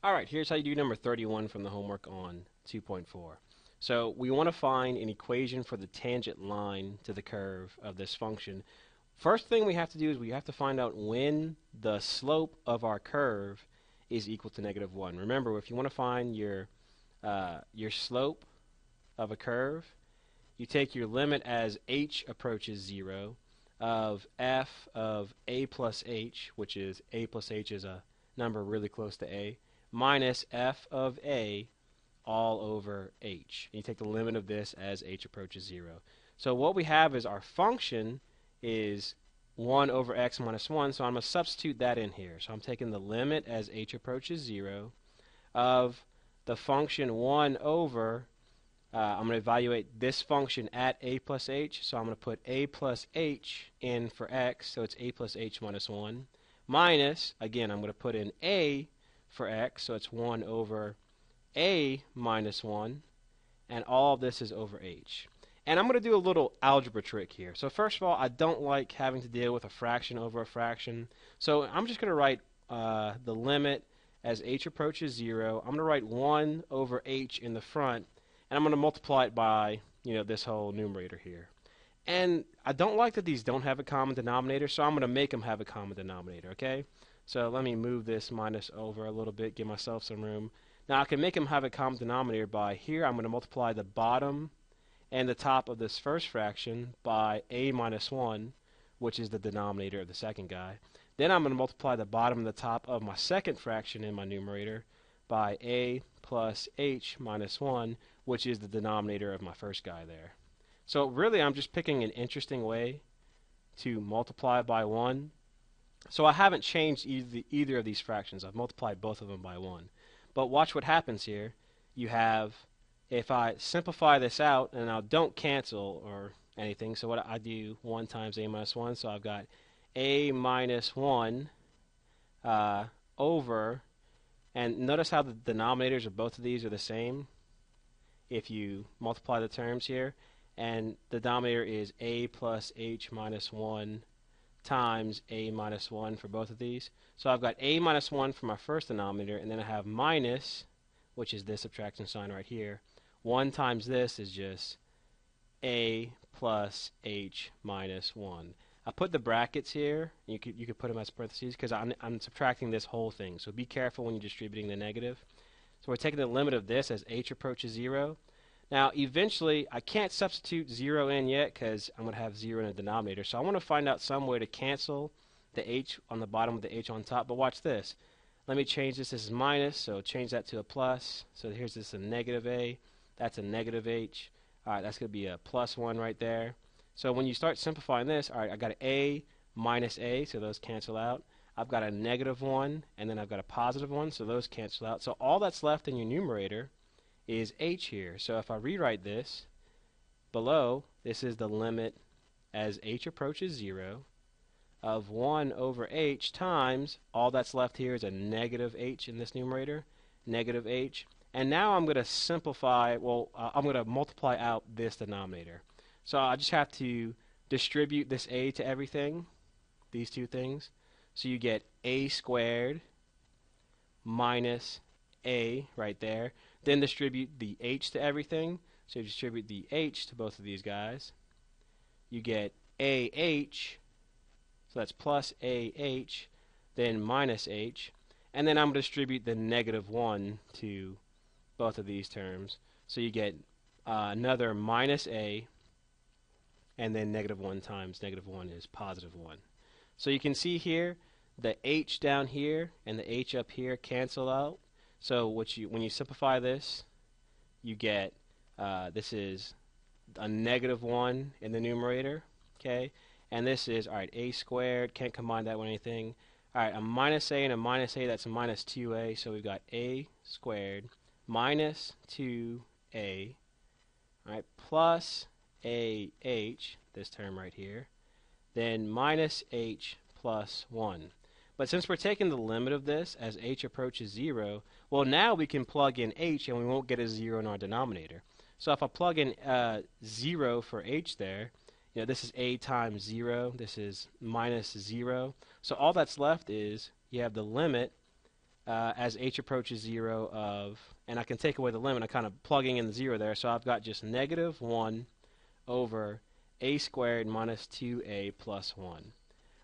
Alright, here's how you do number 31 from the homework on 2.4. So we want to find an equation for the tangent line to the curve of this function. First thing we have to do is we have to find out when the slope of our curve is equal to -1. Remember, if you want to find your slope of a curve, you take your limit as h approaches 0 of f of a plus h, which is a plus h is a number really close to a, minus f of a all over h. And you take the limit of this as h approaches 0. So what we have is our function is 1 over x minus 1, so I'm going to substitute that in here. So I'm taking the limit as h approaches 0 of the function 1 over, I'm going to evaluate this function at a plus h, so I'm going to put a plus h in for x, so it's a plus h minus 1, minus, again, I'm going to put in a for x, so it's 1 over a minus 1, and all of this is over h. And I'm going to do a little algebra trick here. So first of all, I don't like having to deal with a fraction over a fraction, so I'm just going to write the limit as h approaches 0. I'm going to write 1 over h in the front, and I'm going to multiply it by, this whole numerator here. And I don't like that these don't have a common denominator, so I'm going to make them have a common denominator, okay? So let me move this minus over a little bit, give myself some room. Now I can make them have a common denominator by here. I'm going to multiply the bottom and the top of this first fraction by a minus 1, which is the denominator of the second guy. Then I'm going to multiply the bottom and the top of my second fraction in my numerator by a plus h minus 1, which is the denominator of my first guy there. So really I'm just picking an interesting way to multiply by 1. So I haven't changed either of these fractions. I've multiplied both of them by 1. But watch what happens here. You have, if I simplify this out, and now don't cancel or anything, so what I do, 1 times a minus 1, so I've got a minus 1 over, and notice how the denominators of both of these are the same if you multiply the terms here, and the denominator is a plus h minus 1 times a minus 1 for both of these. So I've got a minus 1 for my first denominator, and then I have minus, which is this subtraction sign right here. 1 times this is just a plus h minus 1. I put the brackets here. You could put them as parentheses because I'm subtracting this whole thing. So be careful when you're distributing the negative. So we're taking the limit of this as h approaches 0. Now, eventually, I can't substitute 0 in yet because I'm going to have 0 in the denominator. So I want to find out some way to cancel the h on the bottom with the h on top. But watch this. Let me change this. This is minus, so change that to a plus. So here's this a negative a. That's a negative h. All right, that's going to be a plus 1 right there. So when you start simplifying this, all right, I got an a minus a, so those cancel out. I've got a negative 1, and then I've got a positive 1, so those cancel out. So all that's left in your numerator is h here. So if I rewrite this below, this is the limit as h approaches 0 of 1 over h times, all that's left here is a negative h in this numerator, negative h. And now I'm going to simplify, I'm going to multiply out this denominator. So I just have to distribute this a to everything, these two things. So you get a squared minus a right there. Then distribute the h to everything. So you distribute the h to both of these guys. You get ah, so that's plus ah, then minus h. And then I'm going to distribute the negative 1 to both of these terms. So you get another minus a, and then negative 1 times negative 1 is positive 1. So you can see here, the h down here and the h up here cancel out. So when you simplify this, you get, this is a negative 1 in the numerator, okay? And this is, all right, a squared, can't combine that with anything. All right, a minus a and a minus a, that's a minus 2a, so we've got a squared minus 2a, all right, plus ah, this term right here, then minus h plus 1. But since we're taking the limit of this as h approaches 0, well, now we can plug in h and we won't get a 0 in our denominator. So if I plug in 0 for h there, this is a times 0, this is minus 0. So all that's left is you have the limit as h approaches 0 of, and I can take away the limit, I'm kind of plugging in the 0 there, so I've got just negative 1 over a squared minus 2a plus 1.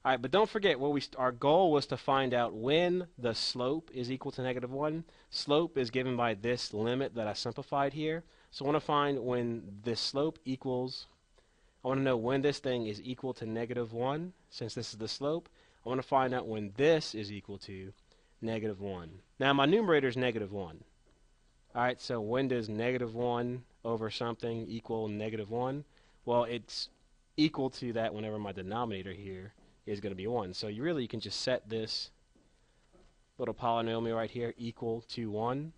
All right, but don't forget, our goal was to find out when the slope is equal to negative 1. Slope is given by this limit that I simplified here. So I want to find when this slope equals, I want to know when this thing is equal to negative 1, since this is the slope. I want to find out when this is equal to negative 1. Now my numerator is negative 1. All right, so when does negative 1 over something equal negative 1? Well, it's equal to that whenever my denominator here is going to be 1. So you can just set this little polynomial right here equal to 1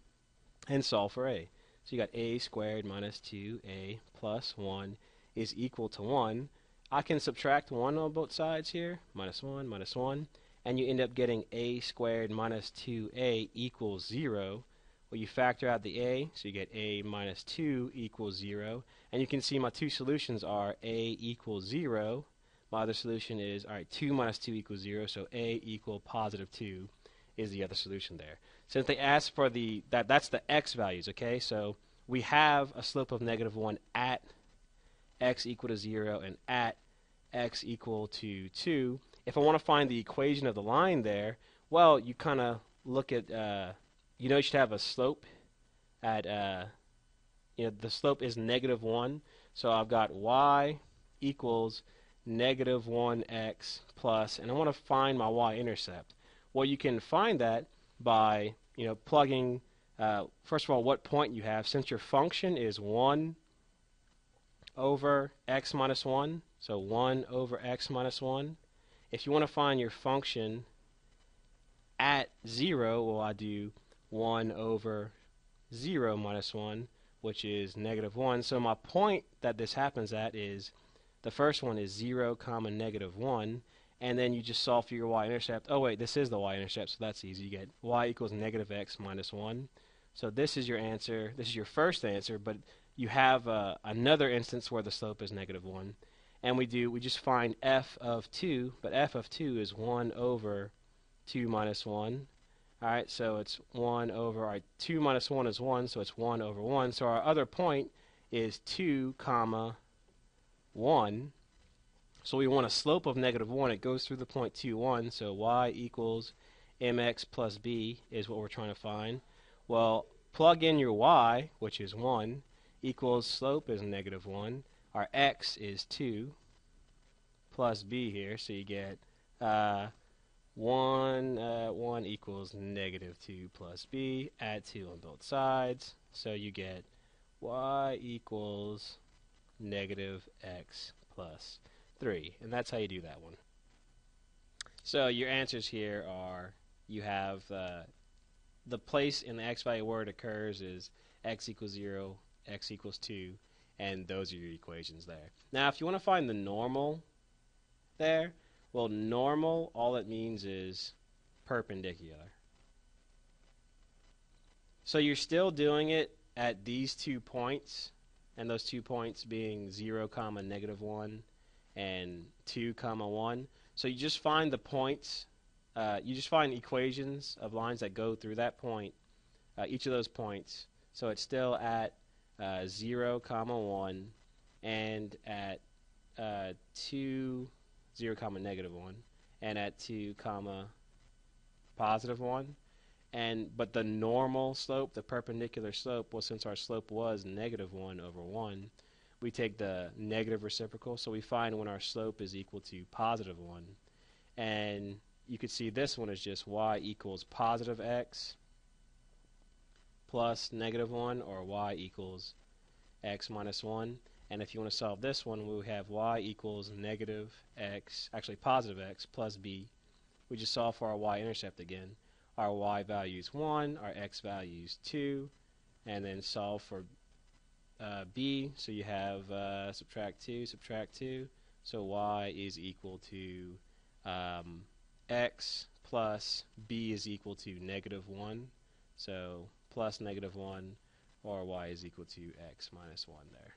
and solve for a. So you got a squared minus 2a plus 1 is equal to 1. I can subtract 1 on both sides here, minus 1, and you end up getting a squared minus 2a equals 0. Well, you factor out the a, so you get a minus 2 equals 0. And you can see my two solutions are a equals 0. My other solution is, all right, 2 minus 2 equals 0, so a equal positive 2 is the other solution there. Since they asked for that's the x values, okay? So we have a slope of negative 1 at x equal to 0 and at x equal to 2. If I want to find the equation of the line there, well, you kind of look at, you should have a slope at, the slope is negative 1. So I've got y equals negative 1x plus, and I want to find my y-intercept. Well, you can find that by, plugging, first of all, what point you have. Since your function is 1 over x minus 1, so 1 over x minus 1. If you want to find your function at 0, well, I do 1 over 0 minus 1, which is negative 1. So my point that this happens at is, the first one is 0 comma negative 1, and then you just solve for your y-intercept. Oh wait, this is the y-intercept, so that's easy. You get y equals negative x minus 1. So this is your answer. This is your first answer, but you have another instance where the slope is negative 1. And we just find f of 2, but f of 2 is 1 over 2 minus 1. Alright, so it's 1 over, 2 minus 1 is 1, so it's 1 over 1. So our other point is 2 comma 1. So we want a slope of negative 1. It goes through the point 2, 1. So y equals mx plus b is what we're trying to find. Well, plug in your y, which is 1, equals slope is negative 1. Our x is 2 plus b here. So you get 1 equals negative 2 plus b. Add 2 on both sides. So you get y equals negative x plus 3. And that's how you do that one. So your answers here are, you have the place in the x value where it occurs is x equals 0, x equals 2, and those are your equations there. Now if you want to find the normal there, well, normal, all it means is perpendicular. So you're still doing it at these 2 points, and those 2 points being 0 comma negative 1 and 2 comma 1. So you just find the points, you just find equations of lines that go through that point, each of those points. So it's still at 0 comma 1 and at 2, 0 comma negative 1, and at 2 comma positive 1. But the normal slope, the perpendicular slope, well, since our slope was negative 1 over 1, we take the negative reciprocal, so we find when our slope is equal to positive 1. And you could see this one is just y equals positive x plus negative 1, or y equals x minus 1. And if you want to solve this one, we have y equals negative x, actually positive x plus b. We just solve for our y-intercept again. Our y value is 1, our x value is 2, and then solve for b. So you have subtract 2, so y is equal to x plus b is equal to negative 1, so plus negative 1, or y is equal to x minus 1 there.